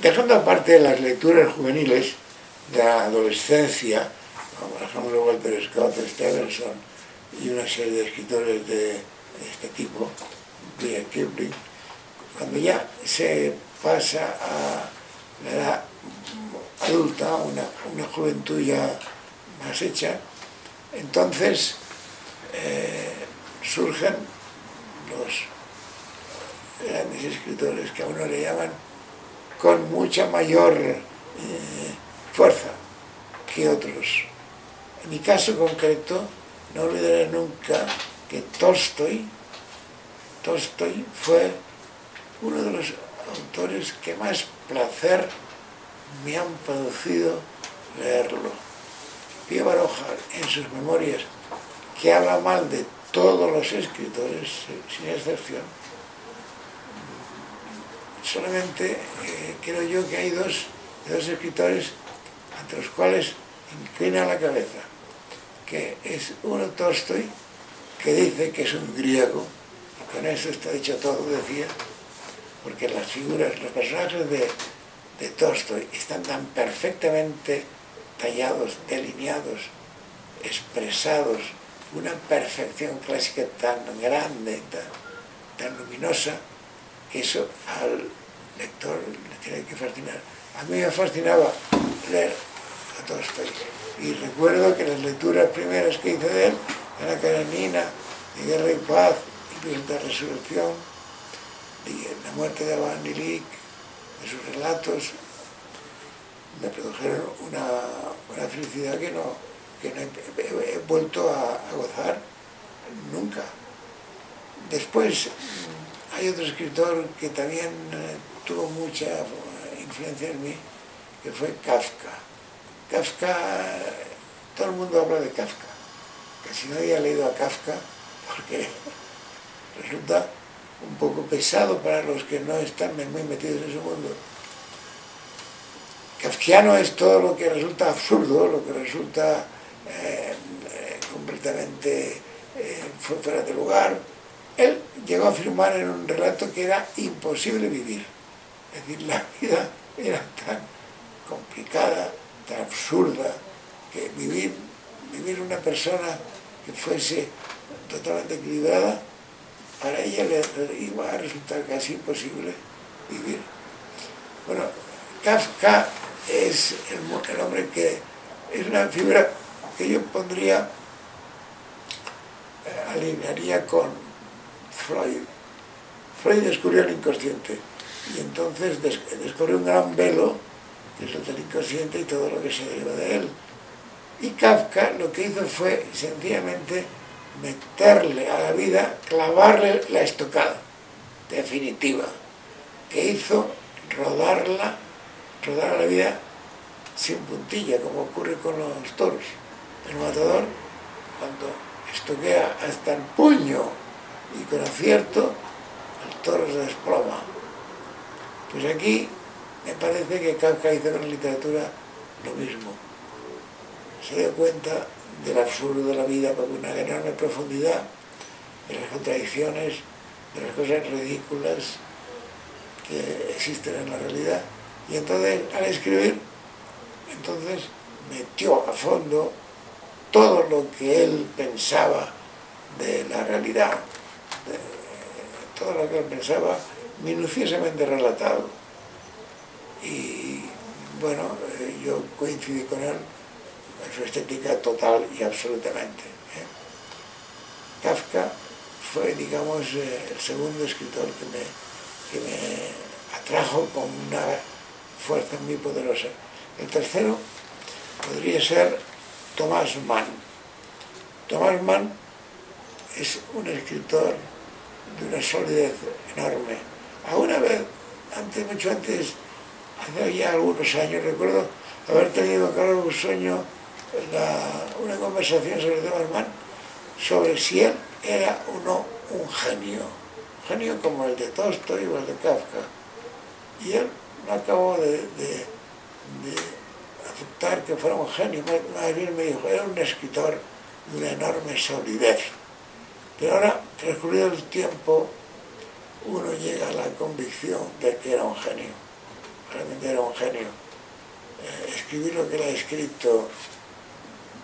dejando aparte las lecturas juveniles de la adolescencia, como por ejemplo Walter Scott, Stevenson y una serie de escritores de este tipo, Kipling, cuando ya se pasa a la edad adulta, una juventud ya más hecha, entonces surgen los grandes escritores que a uno le llaman con mucha mayor fuerza que otros. En mi caso concreto, no olvidaré nunca que Tolstoy fue uno de los autores que más placer me han producido leerlo. Pío Baroja, en sus memorias, que habla mal de todos los escritores, sin excepción, solamente creo yo que hay dos escritores ante los cuales inclina la cabeza, que es uno Tolstoy, que dice que es un griego, y con eso está dicho todo, decía, porque las figuras, los personajes de Tolstoy están tan perfectamente tallados, delineados, expresados, una perfección clásica tan grande, tan luminosa, que eso al lector le tiene que fascinar. A mí me fascinaba leer a Tolstoy, y recuerdo que las lecturas primeras que hice de él, Ana Karenina, de Guerra y Paz, incluso de Resurrección, de La muerte de Abraham Lilik, de sus relatos, me produjeron una felicidad que no he vuelto a gozar nunca. Después hay otro escritor que también tuvo mucha influencia en mí, que fue Kafka. Kafka, todo el mundo habla de Kafka, casi nadie ha leído a Kafka porque resulta un poco pesado para los que no están muy metidos en su mundo. Kafkiano es todo lo que resulta absurdo, lo que resulta completamente fuera de lugar. Él llegó a afirmar en un relato que era imposible vivir. Es decir, la vida era tan complicada, tan absurda, que vivir una persona que fuese totalmente equilibrada, para ella le iba a resultar casi imposible vivir. Bueno, Kafka es el hombre que es una figura que yo pondría, alinearía con Freud. Freud descubrió el inconsciente y entonces descubrió un gran velo, que es el del inconsciente y todo lo que se deriva de él. Y Kafka lo que hizo fue sencillamente meterle a la vida, clavarle la estocada definitiva, que hizo rodar a la vida sin puntilla, como ocurre con los toros. El matador, cuando estoquea hasta el puño y con acierto, el toro se desploma. Pues aquí me parece que Kafka hizo con la literatura lo mismo. Se dio cuenta del absurdo de la vida con una enorme profundidad, de las contradicciones, de las cosas ridículas que existen en la realidad. Y entonces, al escribir, metió a fondo todo lo que él pensaba de la realidad, todo lo que él pensaba minuciosamente relatado. Y bueno, yo coincidí con él en su estética total y absolutamente. Kafka fue, digamos, el segundo escritor que me atrajo con una fuerza muy poderosa. El tercero podría ser Thomas Mann. Thomas Mann es un escritor de una solidez enorme. Alguna vez, mucho antes, hace ya algunos años, recuerdo haber tenido con Carlos Busoño una conversación sobre Thomas Mann, sobre si él era o no un genio como el de Tolstoy o el de Kafka. Y él no acabó de aceptar que fuera un genio, más bien me dijo, era un escritor de una enorme solidez. Pero ahora, transcurrido el tiempo, uno llega a la convicción de que era un genio. realmente era un genio. Escribir lo que él ha escrito,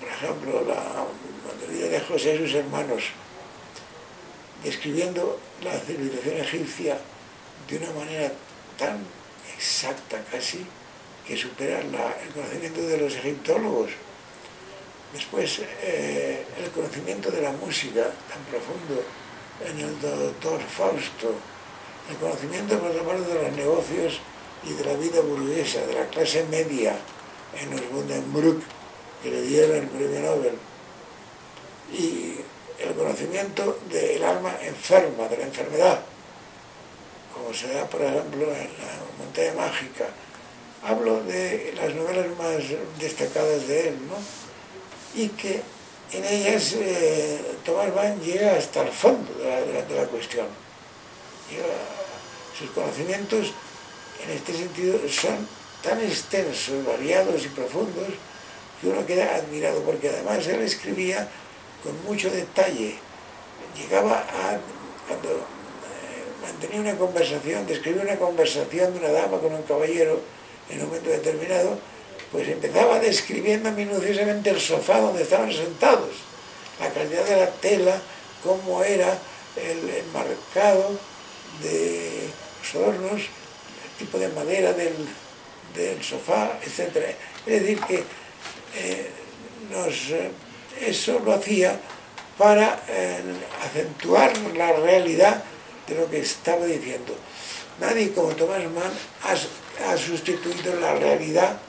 por ejemplo, la vida de José y sus hermanos, describiendo la civilización egipcia de una manera tan exacta casi, que supera el conocimiento de los egiptólogos. Después, el conocimiento de la música tan profundo en el doctor Fausto, el conocimiento por otra parte de los negocios y de la vida burguesa, de la clase media en los Buddenbrook, que le dieron el premio Nobel, y el conocimiento del alma enferma, de la enfermedad, como se da por ejemplo en la Montaña Mágica. Hablo de las novelas más destacadas de él, ¿no? Y que en ellas Thomas Mann llega hasta el fondo de la cuestión. Sus conocimientos en este sentido son tan extensos, variados y profundos que uno queda admirado, porque además él escribía con mucho detalle. Llegaba a, cuando mantenía una conversación, describía una conversación de una dama con un caballero en un momento determinado, pues empezaba describiendo minuciosamente el sofá donde estaban sentados, la calidad de la tela, cómo era el enmarcado de los hornos, el tipo de madera del sofá, etc. Es decir, que eso lo hacía para acentuar la realidad de lo que estaba diciendo. Nadie como Thomas Mann ha sustituido la realidad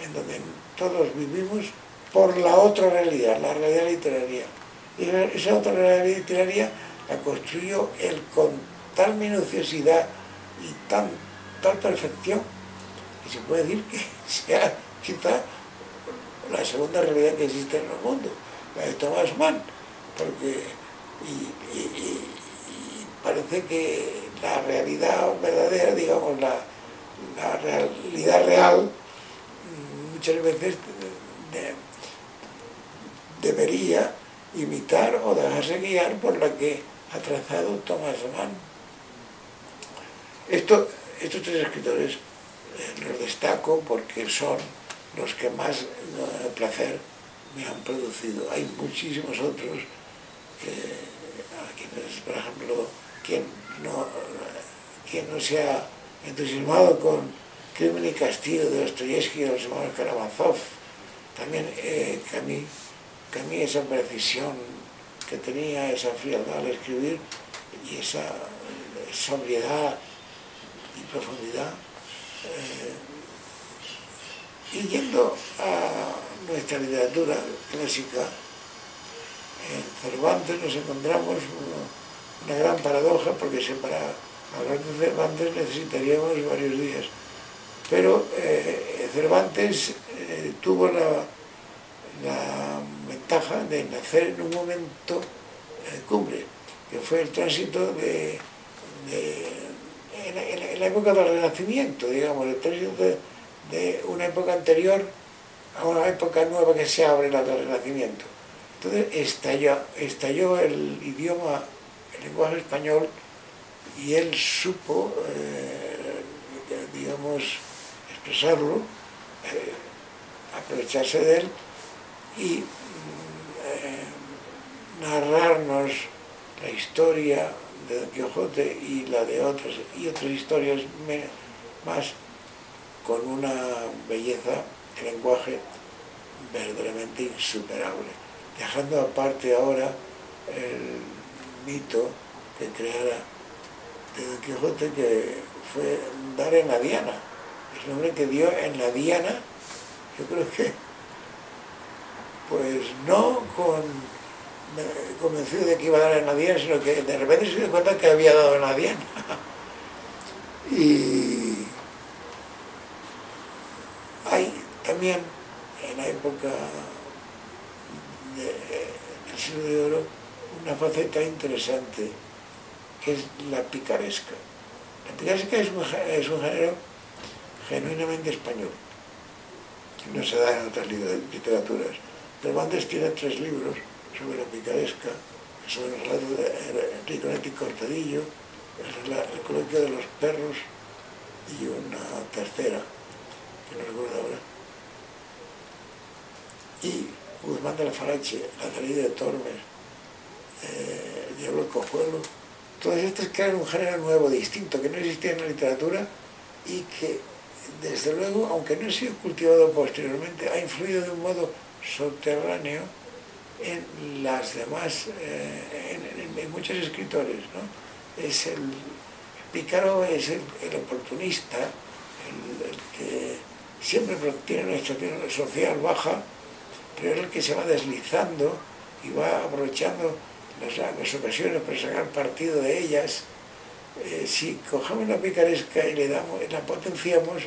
en donde todos vivimos por la otra realidad, la realidad literaria. Y esa otra realidad literaria la construyó él con tal minuciosidad y tal perfección que se puede decir que sea quizá la segunda realidad que existe en el mundo, la de Thomas Mann, porque parece que la realidad verdadera, digamos, la realidad real, muchas veces debería imitar o dejarse guiar por la que ha trazado Thomas Mann. Estos tres escritores los destaco porque son los que más placer me han producido. Hay muchísimos otros a quienes, por ejemplo, quien no se ha entusiasmado con Crimen y Castigo de Dostoyevsky o los hermanos Karamazov, también Camus, esa precisión que tenía, esa frialdad al escribir y esa sobriedad y profundidad. Y yendo a nuestra literatura clásica, en Cervantes nos encontramos una gran paradoja, porque para hablar de Cervantes necesitaríamos varios días. Pero Cervantes tuvo la ventaja de nacer en un momento cumbre, que fue el tránsito en la época del Renacimiento, digamos, el tránsito de una época anterior a una época nueva que se abre, la del Renacimiento. Entonces estalló el idioma, el lenguaje español, y él supo, digamos, expresarlo, aprovecharse de él y narrarnos la historia de Don Quijote y la de otras historias más, con una belleza de lenguaje verdaderamente insuperable, dejando aparte ahora el mito que creara de Don Quijote, que fue dar en la diana. El nombre que dio en la diana, yo creo que, pues no convencido de que iba a dar en la diana, sino que de repente se dio cuenta que había dado en la diana. Y hay también, en la época del siglo de oro, una faceta interesante, que es la picaresca. La picaresca es un género genuinamente español, que no se da en otras literaturas. Cervantes tiene 3 libros sobre la picaresca, que son el relato de Enrique Netti Cortadillo, el coloquio de los perros y una tercera, que no recuerdo ahora. Y Guzmán de la Farache, La salida de Tormes, El diablo del Cojuelo, todos estos crean un género nuevo, distinto, que no existía en la literatura y que, desde luego, aunque no ha sido cultivado posteriormente, ha influido de un modo subterráneo en las demás, en muchos escritores, ¿no? El pícaro es el oportunista, el que siempre tiene una estación social baja, pero es el que se va deslizando y va aprovechando las ocasiones para sacar partido de ellas. Si cogemos la picaresca y la potenciamos,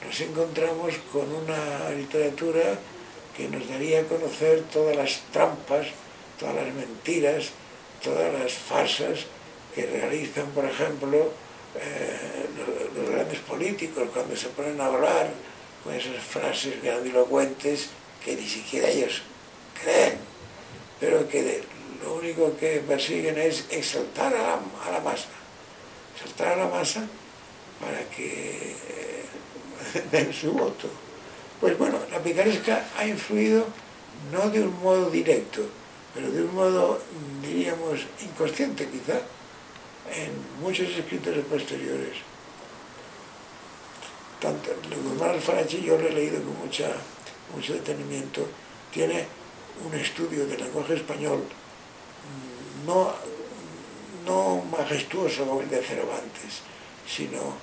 nos encontramos con una literatura que nos daría a conocer todas las trampas, todas las mentiras, todas las farsas que realizan, por ejemplo, los grandes políticos cuando se ponen a hablar con esas frases grandilocuentes que ni siquiera ellos creen, pero que lo único que persiguen es exaltar a la masa, exaltar a la masa para que den su voto. Pues bueno, la picaresca ha influido no de un modo directo, pero de un modo, diríamos, inconsciente quizá, en muchos escritores posteriores. Tanto Guzmán Alfarache, yo lo he leído con mucho detenimiento, tiene un estudio del lenguaje español no majestuoso como el de Cervantes, sino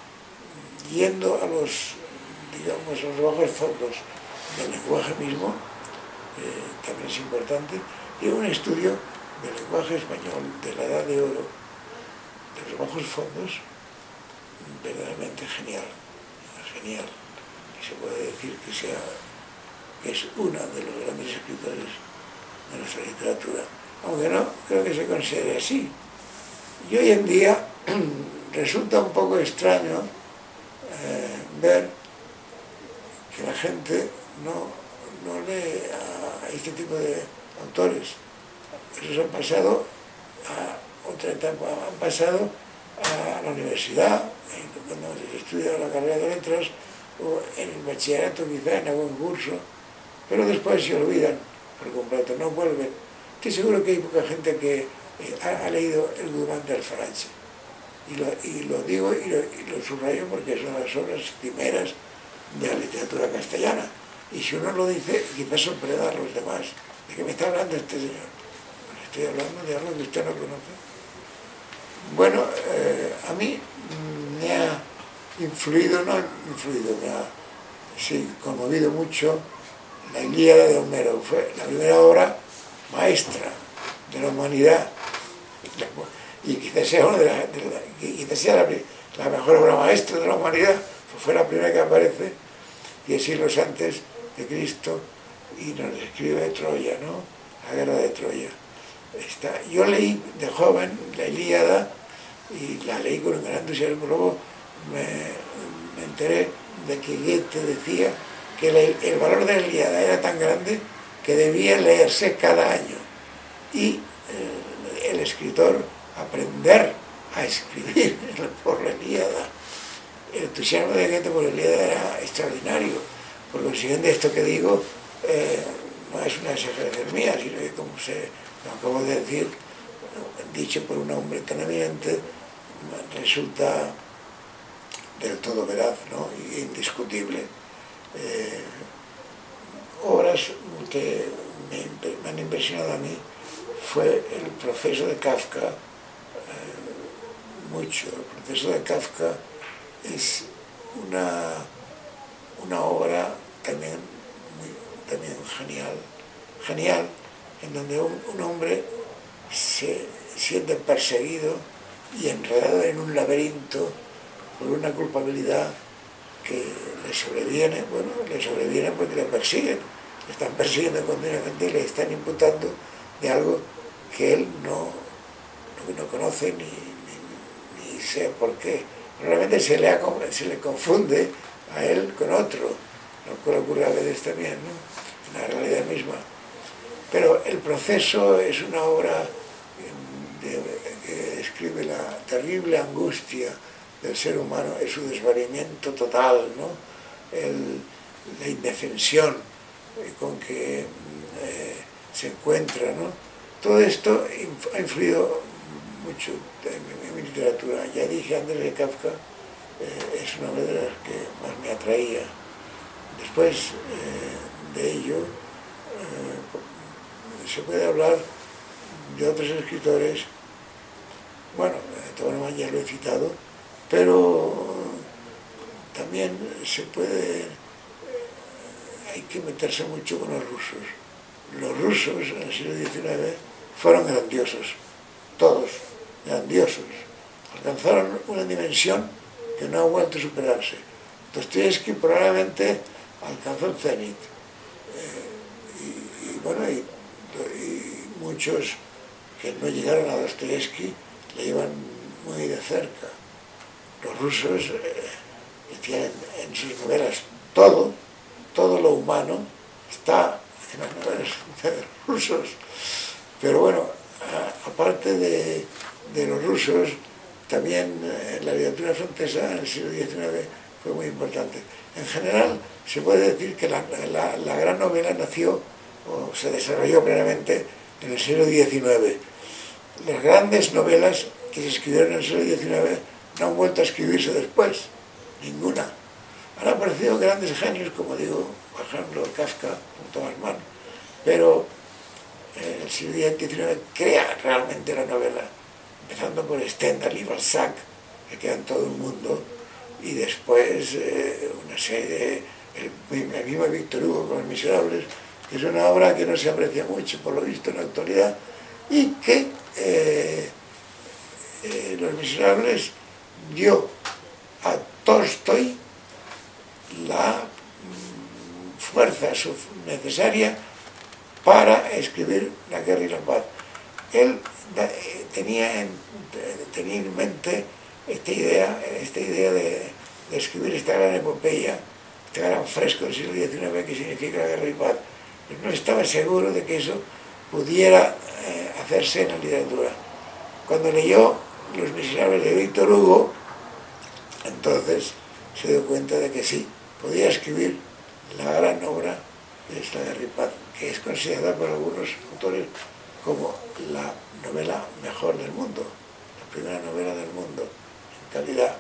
yendo a los bajos fondos del lenguaje mismo, también es importante, y un estudio del lenguaje español de la Edad de Oro, de los bajos fondos, verdaderamente genial, y se puede decir que es uno de los grandes escritores de nuestra literatura, aunque no creo que se considere así. Y hoy en día resulta un poco extraño ver que la gente no lee a este tipo de autores. Esos han pasado a otra etapa, han pasado a la universidad, cuando se estudia la carrera de letras, o en el bachillerato quizá, en algún curso, pero después se olvidan por completo, no vuelven. Estoy seguro que hay poca gente que ha leído el Guzmán de Alfarache. Y lo digo y lo subrayo porque son las obras primeras de la literatura castellana. Y si uno lo dice, quizás sorprenda a los demás. ¿De qué me está hablando este señor? Bueno, estoy hablando de algo que usted no conoce. Bueno, a mí me ha influido, me ha conmovido mucho la Ilíada de Homero. Fue la primera obra maestra de la humanidad. Y quizás sea, la mejor obra maestra de la humanidad, fue la primera que aparece 10 siglos antes de Cristo y nos describe Troya, ¿no? La guerra de Troya. Yo leí de joven la Ilíada y la leí con un gran entusiasmo. Luego me enteré de que Goethe decía que el valor de la Ilíada era tan grande que debía leerse cada año y el escritor aprender a escribir por la Ilíada. El entusiasmo de Goethe por la Ilíada era extraordinario. Por consiguiente, esto que digo no es una exageración mía, sino que, como lo acabo de decir, dicho por un hombre tan eminente, resulta del todo veraz, ¿no? Y indiscutible. Obras que me han impresionado a mí fue el proceso de Kafka, mucho. El proceso de Kafka es una obra también genial, en donde un hombre se siente perseguido y enredado en un laberinto por una culpabilidad que le sobreviene porque le persiguen, le están persiguiendo continuamente y le están imputando de algo que él no conoce ni sé por qué. Realmente se le confunde a él con otro, lo cual ocurre a veces también, ¿no? En la realidad misma. Pero el proceso es una obra que describe la terrible angustia del ser humano es su desvanecimiento total, ¿no? La indefensión con que se encuentra, ¿no? Todo esto ha influido mucho en mi literatura. Ya dije antes que Kafka es una de las que más me atraía. Después de ello se puede hablar de otros escritores. Bueno, Thomas ya lo he citado, pero también hay que meterse mucho con los rusos. Los rusos en el siglo XIX fueron grandiosos, todos grandiosos. Alcanzaron una dimensión que no ha vuelto a superarse. Dostoyevsky probablemente alcanzó el cenit. Y muchos que no llegaron a Dostoyevsky le iban muy de cerca. Los rusos tienen en sus novelas todo lo humano está en las novelas de los rusos. Pero bueno, aparte de los rusos, también la literatura francesa en el siglo XIX fue muy importante. En general, se puede decir que la gran novela nació o se desarrolló plenamente en el siglo XIX. Las grandes novelas que se escribieron en el siglo XIX no han vuelto a escribirse después, ninguna. Han aparecido grandes genios, como digo, por ejemplo, Kafka, Thomas Mann, pero el siglo XIX crea realmente la novela, empezando por Stendhal y Balzac, que queda en todo el mundo, y después una serie el mismo Víctor Hugo con Los Miserables, que es una obra que no se aprecia mucho, por lo visto, en la actualidad, y que Los Miserables dio a Tolstoy la fuerza necesaria para escribir La guerra y la paz. Él tenía en mente esta idea de escribir esta gran epopeya, este gran fresco del siglo XIX que significa la guerra y paz. Pero no estaba seguro de que eso pudiera hacerse en la literatura. Cuando leyó Los Miserables de Víctor Hugo, entonces se dio cuenta de que sí, podía escribir la gran obra de La guerra y paz, que es considerada por algunos autores como la novela mejor del mundo, la primera novela del mundo en calidad.